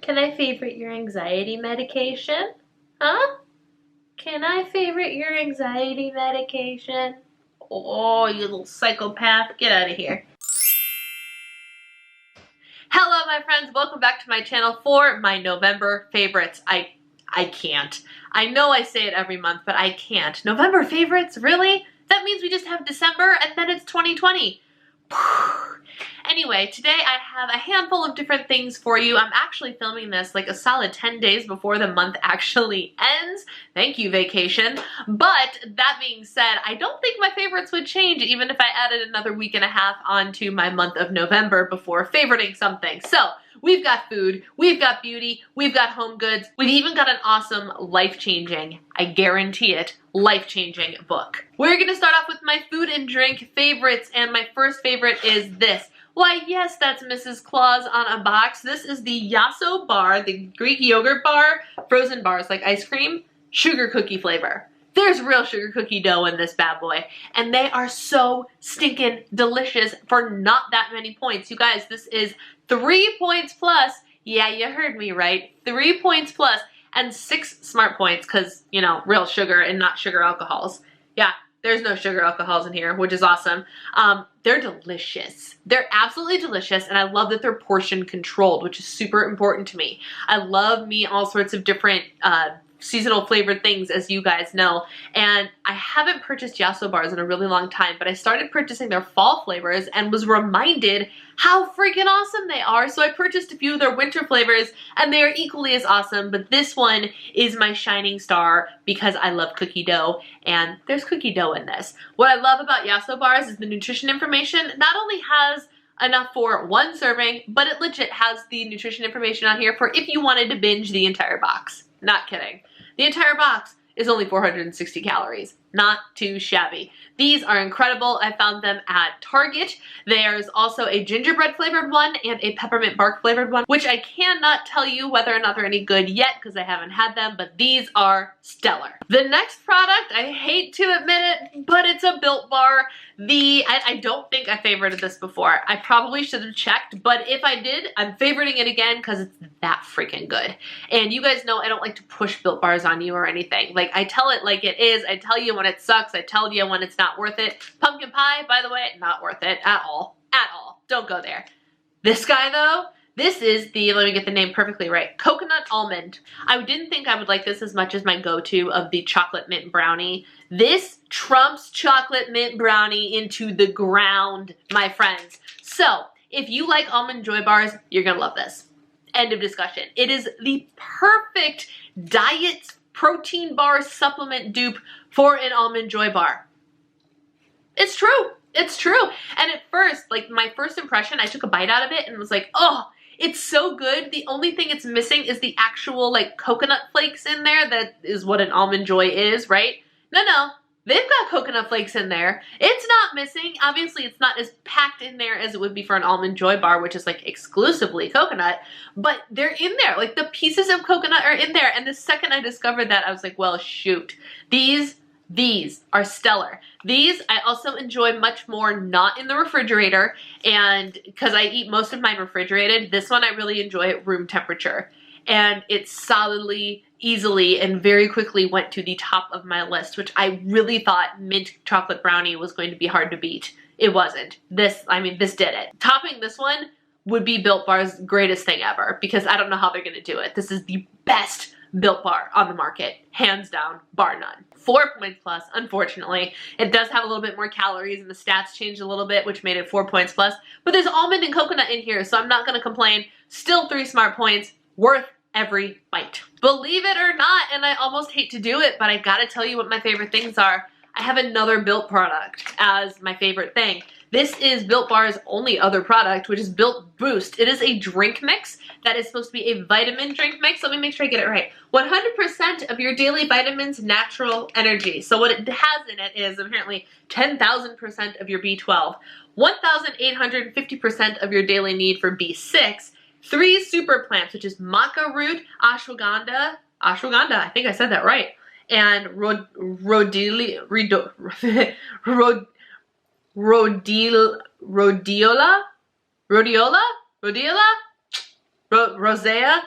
Can I favorite your anxiety medication? Huh? Can I favorite your anxiety medication? Oh, you little psychopath. Get out of here. Hello, my friends. Welcome back to my channel for my November favorites. I can't. I know I say it every month, but I can't. November favorites? Really? That means we just have December and then it's 2020. Anyway, today I have a handful of different things for you. I'm actually filming this like a solid 10 days before the month actually ends. Thank you, vacation. But that being said, I don't think my favorites would change even if I added another week and a half onto my month of November before favoriting something. So we've got food, we've got beauty, we've got home goods, we've even got an awesome life-changing, I guarantee it, life-changing book. We're gonna start off with my food and drink favorites, and my first favorite is this. Why, yes, that's Mrs. Claus on a box. This is the Yasso Bar, the Greek yogurt bar, frozen bars like ice cream, sugar cookie flavor. There's real sugar cookie dough in this bad boy, and they are so stinking delicious for not that many points. You guys, this is 3 points plus. Yeah, you heard me right. 3 points plus and 6 smart points because, you know, real sugar and not sugar alcohols. Yeah, there's no sugar alcohols in here, which is awesome. They're delicious. They're absolutely delicious, and I love that they're portion controlled, which is super important to me. I love me all sorts of different seasonal flavored things, as you guys know, and I haven't purchased Yasso bars in a really long time, but I started purchasing their fall flavors and was reminded how freaking awesome they are, so I purchased a few of their winter flavors, and they are equally as awesome, but this one is my shining star because I love cookie dough, and there's cookie dough in this. What I love about Yasso bars is the nutrition information not only has enough for one serving, but it legit has the nutrition information on here for if you wanted to binge the entire box. Not kidding. The entire box is only 460 calories. Not too shabby. These are incredible. I found them at Target. There's also a gingerbread flavored one and a peppermint bark flavored one, which I cannot tell you whether or not they're any good yet because I haven't had them, but these are stellar. The next product, I hate to admit it, but it's a Built Bar. I don't think I favorited this before. I probably should have checked, but if I did, I'm favoriting it again because it's that freaking good. And you guys know I don't like to push Built Bars on you or anything. Like, I tell it like it is. I tell you when it sucks. I tell you when it's not worth it. Pumpkin pie, by the way, not worth it at all. At all. Don't go there. This guy, though, this is the, let me get the name perfectly right, Coconut Almond. I didn't think I would like this as much as my go-to of the chocolate mint brownie. This trumps chocolate mint brownie into the ground, my friends. So, if you like Almond Joy bars, you're gonna love this. End of discussion. It is the perfect diet protein bar supplement dupe for an Almond Joy bar. It's true. It's true. And at first, like my first impression, I took a bite out of it and was like, oh, it's so good. The only thing it's missing is the actual like coconut flakes in there. That is what an Almond Joy is, right? No. They've got coconut flakes in there. It's not missing. Obviously, it's not as packed in there as it would be for an Almond Joy bar, which is like exclusively coconut, but they're in there. Like the pieces of coconut are in there. And the second I discovered that, I was like, well, shoot. These are stellar. These I also enjoy much more not in the refrigerator, and because I eat most of mine refrigerated, this one I really enjoy at room temperature. And it solidly, easily, and very quickly went to the top of my list, which I really thought mint chocolate brownie was going to be hard to beat. It wasn't. This did it. Topping this one would be Built Bar's greatest thing ever, because I don't know how they're going to do it. This is the best Built Bar on the market, hands down, bar none. 4 points plus, unfortunately. It does have a little bit more calories and the stats changed a little bit, which made it 4 points plus, but there's almond and coconut in here, so I'm not going to complain. Still 3 smart points, worth every bite. Believe it or not, and I almost hate to do it, but I gotta tell you what my favorite things are. I have another Built product as my favorite thing. This is Built Bar's only other product, which is Built Boost. It is a drink mix that is supposed to be a vitamin drink mix. Let me make sure I get it right. 100% of your daily vitamins, natural energy. So what it has in it is apparently 10,000% of your B12, 1,850% of your daily need for B6, 3 super plants, which is maca root, ashwagandha, I think I said that right, and rhodiola, rosea,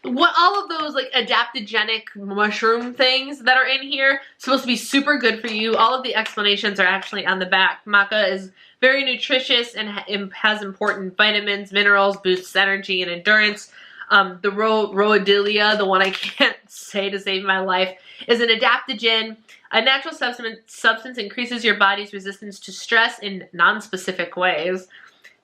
what all of those like adaptogenic mushroom things that are in here, supposed to be super good for you. All of the explanations are actually on the back. Maca is very nutritious and has important vitamins, minerals, boosts energy and endurance. The Rhodiola, the one I can't say to save my life, is an adaptogen. A natural substance increases your body's resistance to stress in non-specific ways.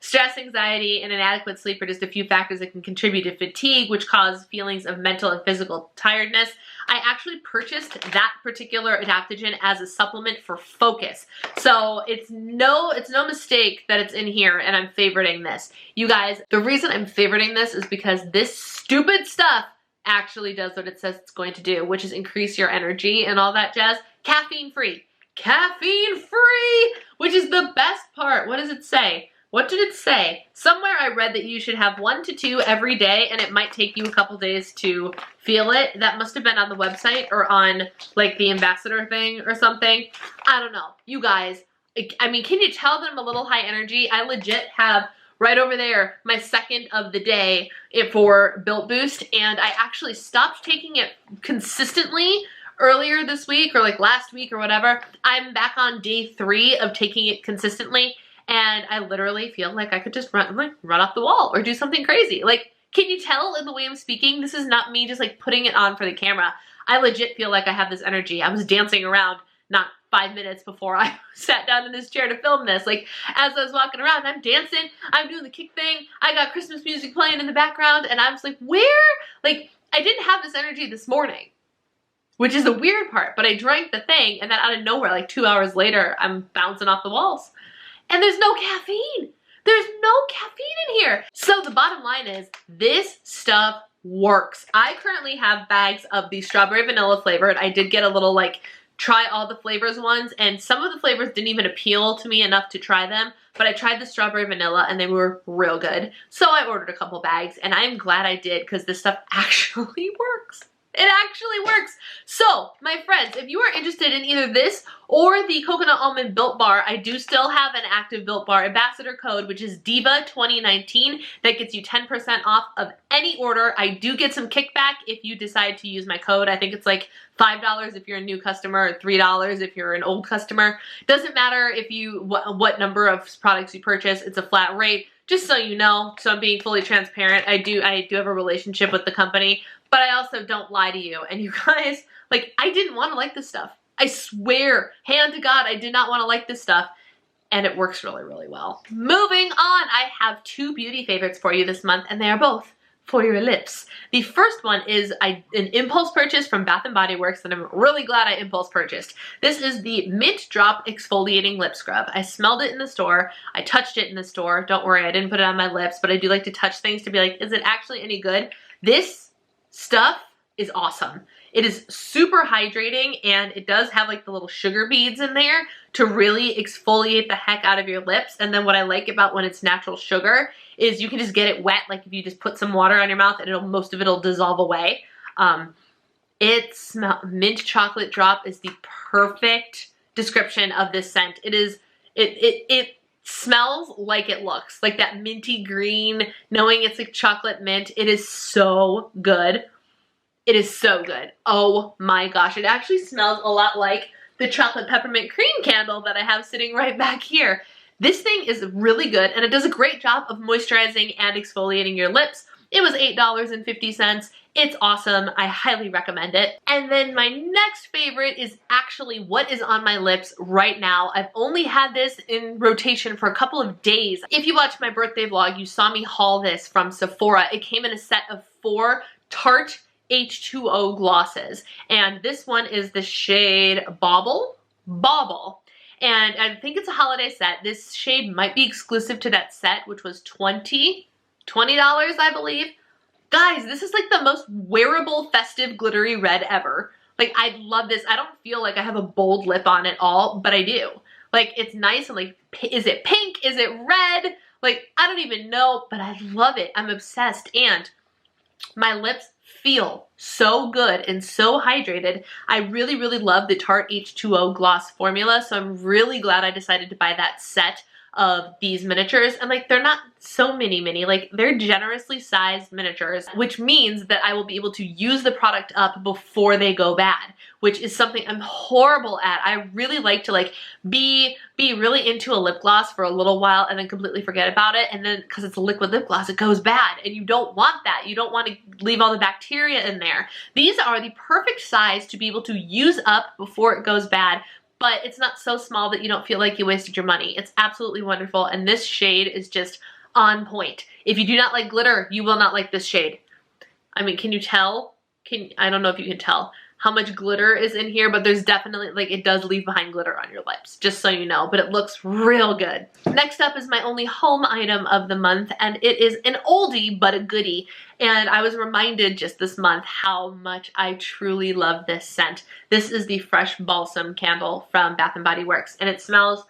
Stress, anxiety, and inadequate sleep are just a few factors that can contribute to fatigue, which cause feelings of mental and physical tiredness. I actually purchased that particular adaptogen as a supplement for focus. So it's no mistake that it's in here, and I'm favoriting this. You guys, the reason I'm favoriting this is because this stupid stuff actually does what it says it's going to do, which is increase your energy and all that jazz. Caffeine free. Caffeine free, which is the best part. What does it say? What did it say? Somewhere I read that you should have 1 to 2 every day, and it might take you a couple days to feel it. That must have been on the website or on like the ambassador thing or something. I don't know. You guys, I mean, can you tell that I'm a little high energy? I legit have right over there my second of the day for Built Boost, and I actually stopped taking it consistently earlier this week or like last week or whatever. I'm back on day 3 of taking it consistently. And I literally feel like I could just run off the wall or do something crazy. Like, can you tell in the way I'm speaking? This is not me just like putting it on for the camera. I legit feel like I have this energy. I was dancing around not 5 minutes before I sat down in this chair to film this. Like, as I was walking around, I'm dancing, I'm doing the kick thing, I got Christmas music playing in the background, and I was like, where? Like, I didn't have this energy this morning, which is the weird part, but I drank the thing, and then out of nowhere, like 2 hours later, I'm bouncing off the walls. And there's no caffeine. There's no caffeine in here. So the bottom line is this stuff works. I currently have bags of the strawberry vanilla flavored. I did get a little like try all the flavors ones, and some of the flavors didn't even appeal to me enough to try them, but I tried the strawberry vanilla and they were real good. So I ordered a couple bags, and I'm glad I did because this stuff actually works. It actually works. So, my friends, if you are interested in either this or the Coconut Almond Built Bar, I do still have an active Built Bar ambassador code, which is Diva 2019. That gets you 10% off of any order. I do get some kickback if you decide to use my code. I think it's like $5 if you're a new customer or $3 if you're an old customer. Doesn't matter if you what number of products you purchase. It's a flat rate. Just so you know, so I'm being fully transparent. I do have a relationship with the company, but I also don't lie to you. And you guys, like, I didn't want to like this stuff. I swear, hand to God, I did not want to like this stuff. And it works really, really well. Moving on, I have 2 beauty favorites for you this month, and they are both for your lips. The first one is an impulse purchase from Bath & Body Works that I'm really glad I impulse purchased. This is the Mint Drop Exfoliating Lip Scrub. I smelled it in the store. I touched it in the store. Don't worry, I didn't put it on my lips, but I do like to touch things to be like, is it actually any good? This stuff is awesome. It is super hydrating, and it does have like the little sugar beads in there to really exfoliate the heck out of your lips. And then what I like about when it's natural sugar is you can just get it wet, like if you just put some water on your mouth and most of it'll dissolve away. Mint Chocolate Drop is the perfect description of this scent. It smells like it looks, like that minty green, knowing it's like chocolate mint. It is so good. It is so good. Oh my gosh. It actually smells a lot like the chocolate peppermint cream candle that I have sitting right back here. This thing is really good, and it does a great job of moisturizing and exfoliating your lips. It was $8.50. It's awesome. I highly recommend it. And then my next favorite is actually what is on my lips right now. I've only had this in rotation for a couple of days. If you watched my birthday vlog, you saw me haul this from Sephora. It came in a set of 4 Tarte H2O glosses, and this one is the shade Bauble. And I think it's a holiday set. This shade might be exclusive to that set, which was $20, I believe. Guys, this is like the most wearable festive glittery red ever. Like, I love this. I don't feel like I have a bold lip on at all, but I do. Like, it's nice and like, is it pink? Is it red? Like, I don't even know, but I love it. I'm obsessed, and my lips feel so good and so hydrated. I really, really love the Tarte H2O gloss formula, so I'm really glad I decided to buy that set of these miniatures, and like they're not so mini, like they're generously sized miniatures, which means that I will be able to use the product up before they go bad, which is something I'm horrible at. I really like to like be really into a lip gloss for a little while and then completely forget about it, and then because it's a liquid lip gloss it goes bad, and you don't want that. You don't want to leave all the bacteria in there. These are the perfect size to be able to use up before it goes bad, but it's not so small that you don't feel like you wasted your money. It's absolutely wonderful, and this shade is just on point. If you do not like glitter, you will not like this shade. I mean, can you tell? I don't know if you can tell how much glitter is in here, but there's definitely, like, it does leave behind glitter on your lips, just so you know, but it looks real good. Next up is my only home item of the month, and it is an oldie but a goodie, and I was reminded just this month how much I truly love this scent. This is the Fresh Balsam candle from Bath & Body Works, and it smells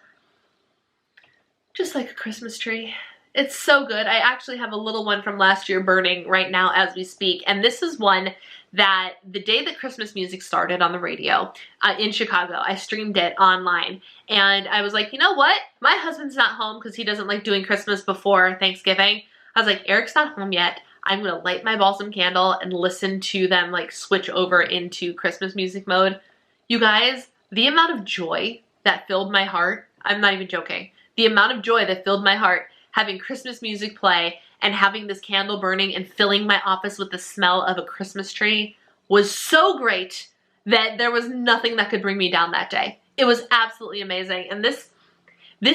just like a Christmas tree. It's so good. I actually have a little one from last year burning right now as we speak, and this is one that the day that Christmas music started on the radio in Chicago, I streamed it online, and I was like, you know what? My husband's not home because he doesn't like doing Christmas before Thanksgiving. I was like, Eric's not home yet. I'm gonna light my balsam candle and listen to them like switch over into Christmas music mode. You guys, the amount of joy that filled my heart, I'm not even joking, the amount of joy that filled my heart having Christmas music play and having this candle burning and filling my office with the smell of a Christmas tree was so great that there was nothing that could bring me down that day. It was absolutely amazing. And this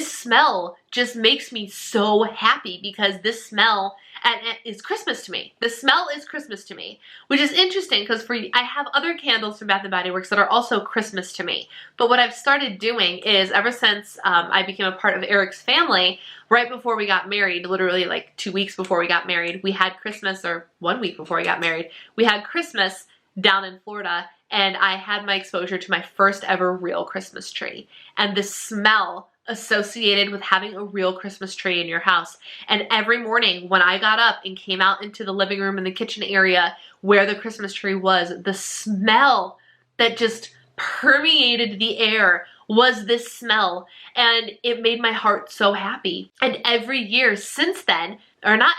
smell just makes me so happy because this smell is Christmas to me. The smell is Christmas to me, which is interesting because I have other candles from Bath & Body Works that are also Christmas to me. But what I've started doing is ever since I became a part of Eric's family, right before we got married, literally like 2 weeks before we got married, we had Christmas, or 1 week before we got married, we had Christmas down in Florida, and I had my exposure to my first ever real Christmas tree. And the smell associated with having a real Christmas tree in your house. And every morning when I got up and came out into the living room and the kitchen area where the Christmas tree was, the smell that just permeated the air was this smell, and it made my heart so happy. And every year since then, or not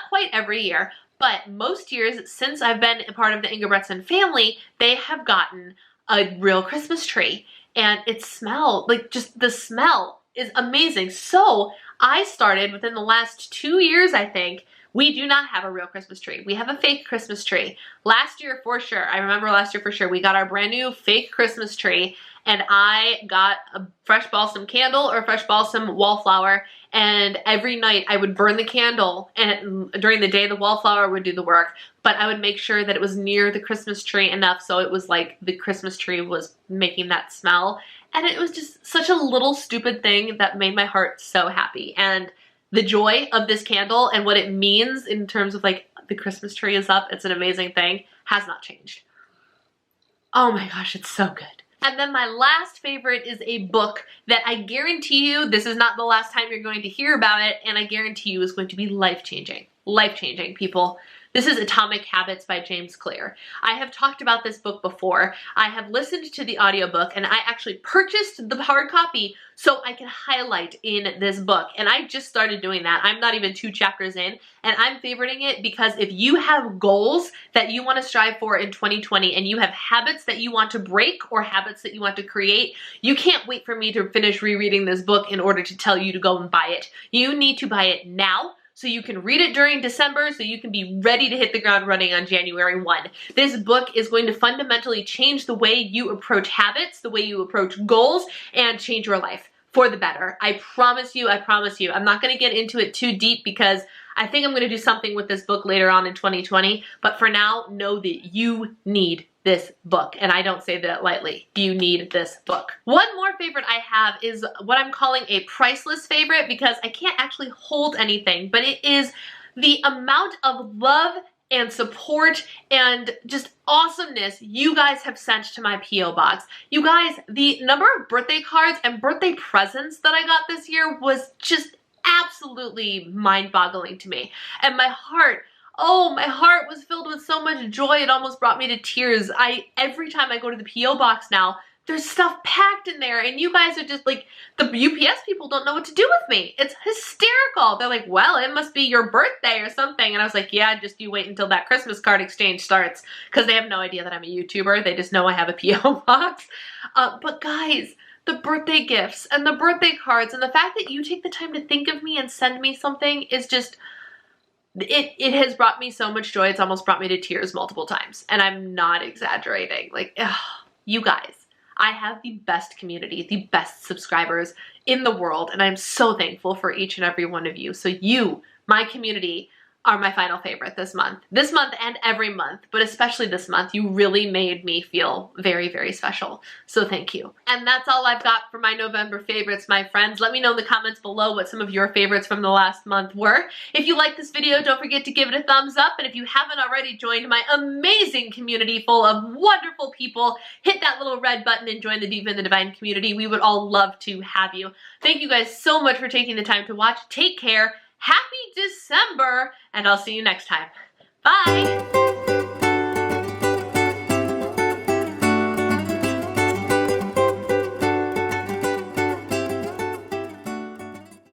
quite every year, but most years since I've been a part of the Engebretsen family, they have gotten a real Christmas tree. And it smelled, like, just the smell is amazing. So I started within the last 2 years, I think, we do not have a real Christmas tree. We have a fake Christmas tree. Last year for sure, I remember last year for sure, we got our brand new fake Christmas tree, and I got a fresh balsam candle or fresh balsam wallflower, and every night I would burn the candle, and during the day the wallflower would do the work, but I would make sure that it was near the Christmas tree enough so it was like the Christmas tree was making that smell. And it was just such a little stupid thing that made my heart so happy. And the joy of this candle and what it means in terms of like the Christmas tree is up, it's an amazing thing, has not changed. Oh my gosh, it's so good. And then my last favorite is a book that I guarantee you, this is not the last time you're going to hear about it, and I guarantee you is going to be life-changing. Life-changing, people. This is Atomic Habits by James Clear. I have talked about this book before. I have listened to the audiobook, and I actually purchased the hard copy so I can highlight in this book. And I just started doing that. I'm not even 2 chapters in, and I'm favoriting it because if you have goals that you want to strive for in 2020 and you have habits that you want to break or habits that you want to create, you can't wait for me to finish rereading this book in order to tell you to go and buy it. You need to buy it now, so you can read it during December so you can be ready to hit the ground running on January 1. This book is going to fundamentally change the way you approach habits, the way you approach goals, and change your life for the better. I promise you, I promise you. I'm not going to get into it too deep because I think I'm going to do something with this book later on in 2020, but for now, know that you need this book, and I don't say that lightly. You need this book. One more favorite I have is what I'm calling a priceless favorite because I can't actually hold anything, but it is the amount of love and support and just awesomeness you guys have sent to my P.O. box. You guys, the number of birthday cards and birthday presents that I got this year was just absolutely mind-boggling to me. And my heart, oh, my heart was filled with so much joy, it almost brought me to tears. Every time I go to the P.O. box now, There's stuff packed in there, and you guys are just like, the UPS people don't know what to do with me. It's hysterical. They're like, well, it must be your birthday or something. And I was like, yeah, just you wait until that Christmas card exchange starts, because they have no idea that I'm a YouTuber. They just know I have a P.O. box. But guys, the birthday gifts and the birthday cards and the fact that you take the time to think of me and send me something is just, it has brought me so much joy. It's almost brought me to tears multiple times. And I'm not exaggerating. Like, ugh, you guys. I have the best community, the best subscribers in the world, and I'm so thankful for each and every one of you. So you, my community, are my final favorite this month. This month and every month, but especially this month. You really made me feel very, very special. So thank you. And that's all I've got for my November favorites, my friends. Let me know in the comments below what some of your favorites from the last month were. If you liked this video, don't forget to give it a thumbs up. And if you haven't already joined my amazing community full of wonderful people, hit that little red button and join the Diva and the Divine community. We would all love to have you. Thank you guys so much for taking the time to watch. Take care. Happy December, and I'll see you next time. Bye!